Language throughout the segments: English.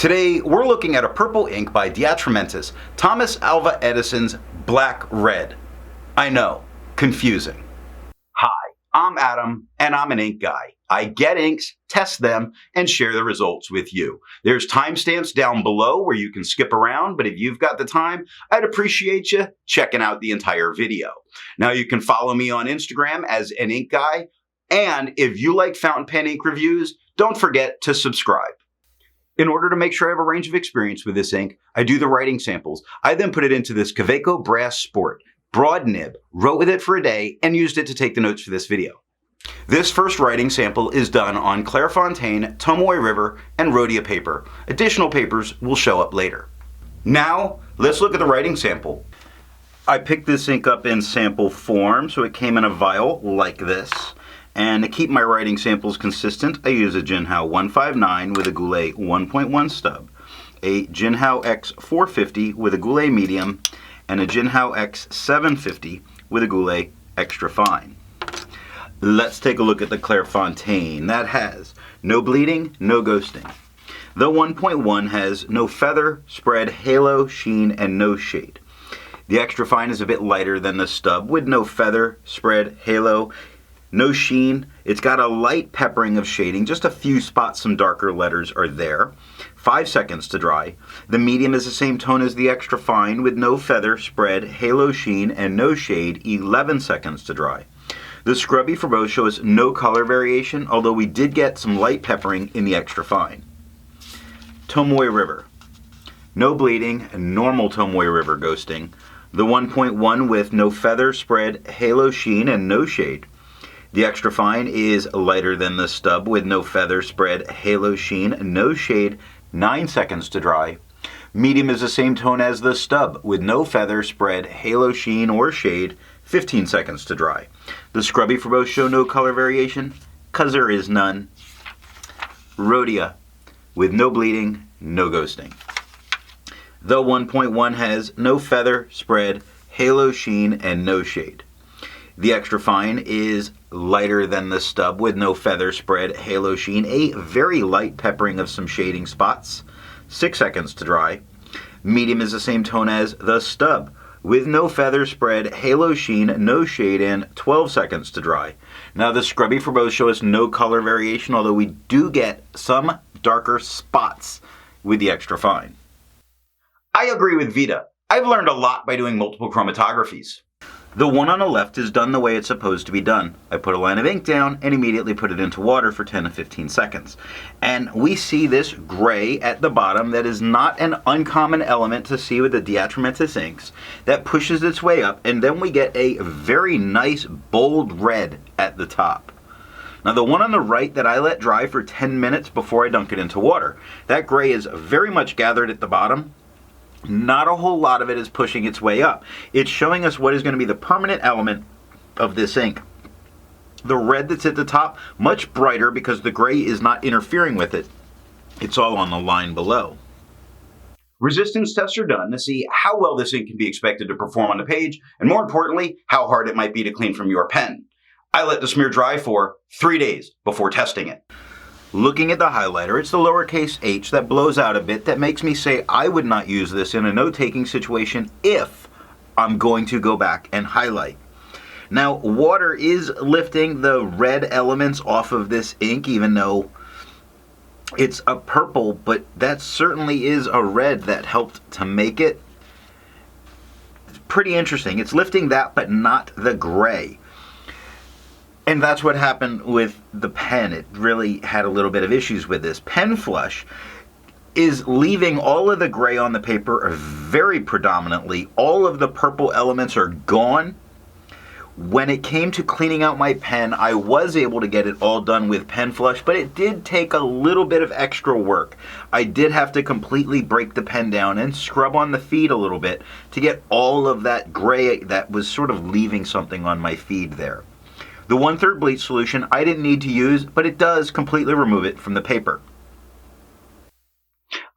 Today, we're looking at a purple ink by Atramentis, Thomas Alva Edison's Black Red. I know, confusing. Hi, I'm Adam, and I'm an ink guy. I get inks, test them, and share the results with you. There's timestamps down below where you can skip around, but if you've got the time, I'd appreciate you checking out the entire video. Now you can follow me on Instagram as an ink guy, and if you like fountain pen ink reviews, don't forget to subscribe. In order to make sure I have a range of experience with this ink, I do the writing samples. I then put it into this Kaweco Brass Sport, broad nib, wrote with it for a day, and used it to take the notes for this video. This first writing sample is done on Clairfontaine, Tomoe River, and Rhodia paper. Additional papers will show up later. Now, let's look at the writing sample. I picked this ink up in sample form, so it came in a vial like this. And to keep my writing samples consistent, I use a Jinhao 159 with a Goulet 1.1 stub, a Jinhao X450 with a Goulet medium, and a Jinhao X750 with a Goulet extra fine. Let's take a look at the Clairfontaine. That has no bleeding, no ghosting. The 1.1 has no feather, spread, halo, sheen, and no shade. The extra fine is a bit lighter than the stub with no feather, spread, halo, no sheen. It's got a light peppering of shading, just a few spots, some darker letters are there. 5 seconds to dry. The medium is the same tone as the extra fine with no feather, spread, halo, sheen, and no shade. 11 seconds to dry. The scrubby for both show us no color variation, although we did get some light peppering in the extra fine. Tomoe River. No bleeding, normal Tomoe River ghosting. The 1.1 with no feather, spread, halo, sheen, and no shade. The extra fine is lighter than the stub with no feather, spread, halo, sheen, no shade. 9 seconds to dry. Medium is the same tone as the stub with no feather, spread, halo, sheen, or shade. 15 seconds to dry. The scrubby for both show no color variation, cause there is none. Rhodia with no bleeding, no ghosting. The 1.1 has no feather, spread, halo, sheen, and no shade. The extra fine is lighter than the stub with no feather, spread, halo, sheen, a very light peppering of some shading spots. 6 seconds to dry. Medium is the same tone as the stub with no feather, spread, halo, sheen, no shade, and 12 seconds to dry. Now the scrubby for both show us no color variation, although we do get some darker spots with the extra fine. I agree with Vita. I've learned a lot by doing multiple chromatographies. The one on the left is done the way it's supposed to be done. I put a line of ink down and immediately put it into water for 10 to 15 seconds. And we see this gray at the bottom that is not an uncommon element to see with the Atramentis inks that pushes its way up, and then we get a very nice bold red at the top. Now the one on the right that I let dry for 10 minutes before I dunk it into water, that gray is very much gathered at the bottom. Not a whole lot of it is pushing its way up. It's showing us what is going to be the permanent element of this ink. The red that's at the top, much brighter because the gray is not interfering with it. It's all on the line below. Resistance tests are done to see how well this ink can be expected to perform on the page, and more importantly, how hard it might be to clean from your pen. I let the smear dry for 3 days before testing it. Looking at the highlighter, it's the lowercase h that blows out a bit that makes me say I would not use this in a note-taking situation if I'm going to go back and highlight. Now, water is lifting the red elements off of this ink, even though it's a purple, but that certainly is a red that helped to make it. It's pretty interesting. It's lifting that, but not the gray. And that's what happened with the pen. It really had a little bit of issues with this. Pen flush is leaving all of the gray on the paper very predominantly. All of the purple elements are gone. When it came to cleaning out my pen, I was able to get it all done with pen flush, but it did take a little bit of extra work. I did have to completely break the pen down and scrub on the feed a little bit to get all of that gray that was sort of leaving something on my feed there. The 1/3 bleach solution I didn't need to use, but it does completely remove it from the paper.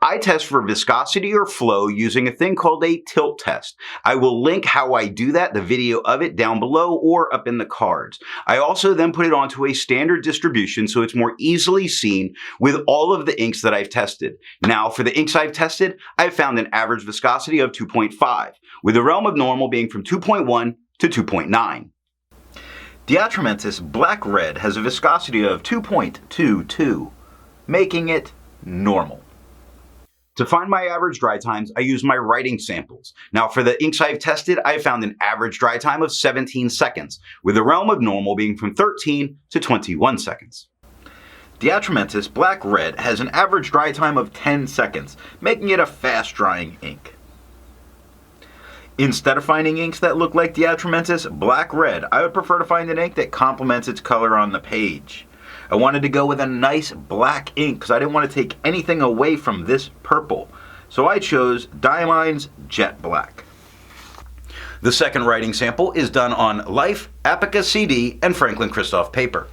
I test for viscosity or flow using a thing called a tilt test. I will link how I do that, the video of it, down below or up in the cards. I also then put it onto a standard distribution so it's more easily seen with all of the inks that I've tested. Now, for the inks I've tested, I've found an average viscosity of 2.5, with the realm of normal being from 2.1 to 2.9. The Atramentis Black Red has a viscosity of 2.22, making it normal. To find my average dry times, I use my writing samples. Now, for the inks I've tested, I found an average dry time of 17 seconds, with the realm of normal being from 13 to 21 seconds. The Atramentis Black Red has an average dry time of 10 seconds, making it a fast-drying ink. Instead of finding inks that look like the Atramentis Black Red, I would prefer to find an ink that complements its color on the page. I wanted to go with a nice black ink because I didn't want to take anything away from this purple. So I chose Diamine Jet Black. The second writing sample is done on Life, Apica CD, and Franklin Christoph paper.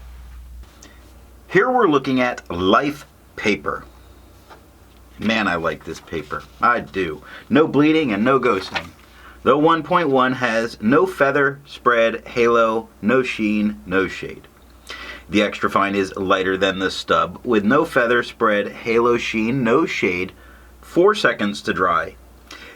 Here we're looking at Life paper. Man, I like this paper. I do. No bleeding and no ghosting. The 1.1 has no feather, spread, halo, no sheen, no shade. The extra fine is lighter than the stub, with no feather, spread, halo, sheen, no shade, 4 seconds to dry.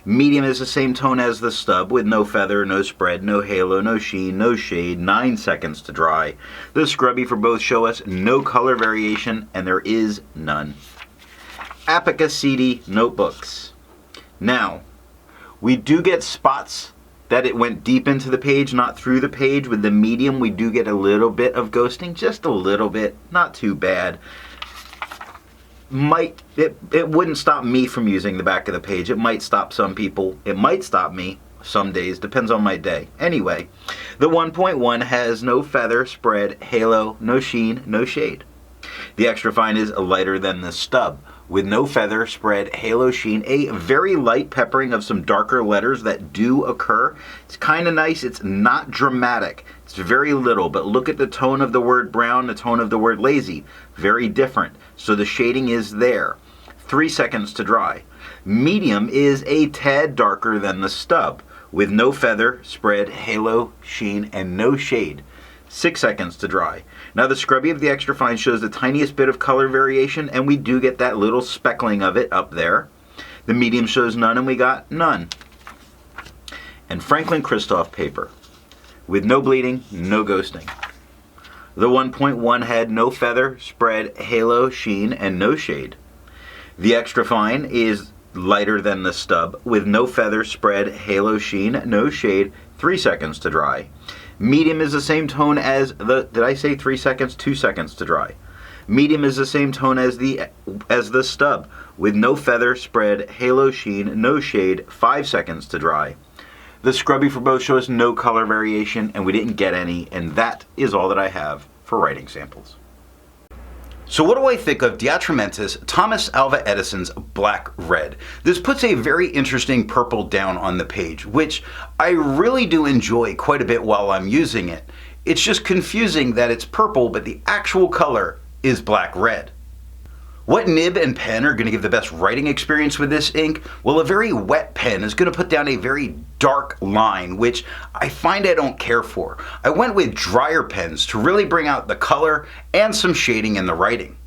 Medium is the same tone as the stub, with no feather, no spread, no halo, no sheen, no shade, 9 seconds to dry. The scrubby for both show us no color variation, and there is none. Apica CD notebooks. Now, we do get spots that it went deep into the page, not through the page. With the medium, we do get a little bit of ghosting, just a little bit, not too bad. It wouldn't stop me from using the back of the page. It might stop some people. It might stop me some days, depends on my day. Anyway, the 1.1 has no feather, spread, halo, no sheen, no shade. The extra fine is lighter than the stub, with no feather, spread, halo, sheen, a very light peppering of some darker letters that do occur. It's kind of nice. It's not dramatic. It's very little, but look at the tone of the word brown, the tone of the word lazy. Very different. So the shading is there. 3 seconds to dry. Medium is a tad darker than the stub, with no feather, spread, halo, sheen, and no shade. 6 seconds to dry. Now the scrubby of the extra fine shows the tiniest bit of color variation, and we do get that little speckling of it up there. The medium shows none, and we got none. And Franklin Christoph paper, with no bleeding, no ghosting. The 1.1 had no feather, spread, halo, sheen, and no shade. The extra fine is lighter than the stub, with no feather, spread, halo, sheen, no shade, 3 seconds to dry. Medium is the same tone as did I say 3 seconds? 2 seconds to dry. Medium is the same tone as the stub, with no feather, spread, halo, sheen, no shade, 5 seconds to dry. The scrubby for both shows no color variation, and we didn't get any, and that is all that I have for writing samples. So what do I think of Atramentis Thomas Alva Edison's Black Red? This puts a very interesting purple down on the page, which I really do enjoy quite a bit while I'm using it. It's just confusing that it's purple, but the actual color is black red. What nib and pen are going to give the best writing experience with this ink? Well, a very wet pen is going to put down a very dark line, which I find I don't care for. I went with drier pens to really bring out the color and some shading in the writing.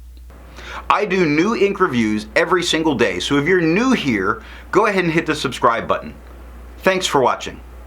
I do new ink reviews every single day, so if you're new here, go ahead and hit the subscribe button. Thanks for watching.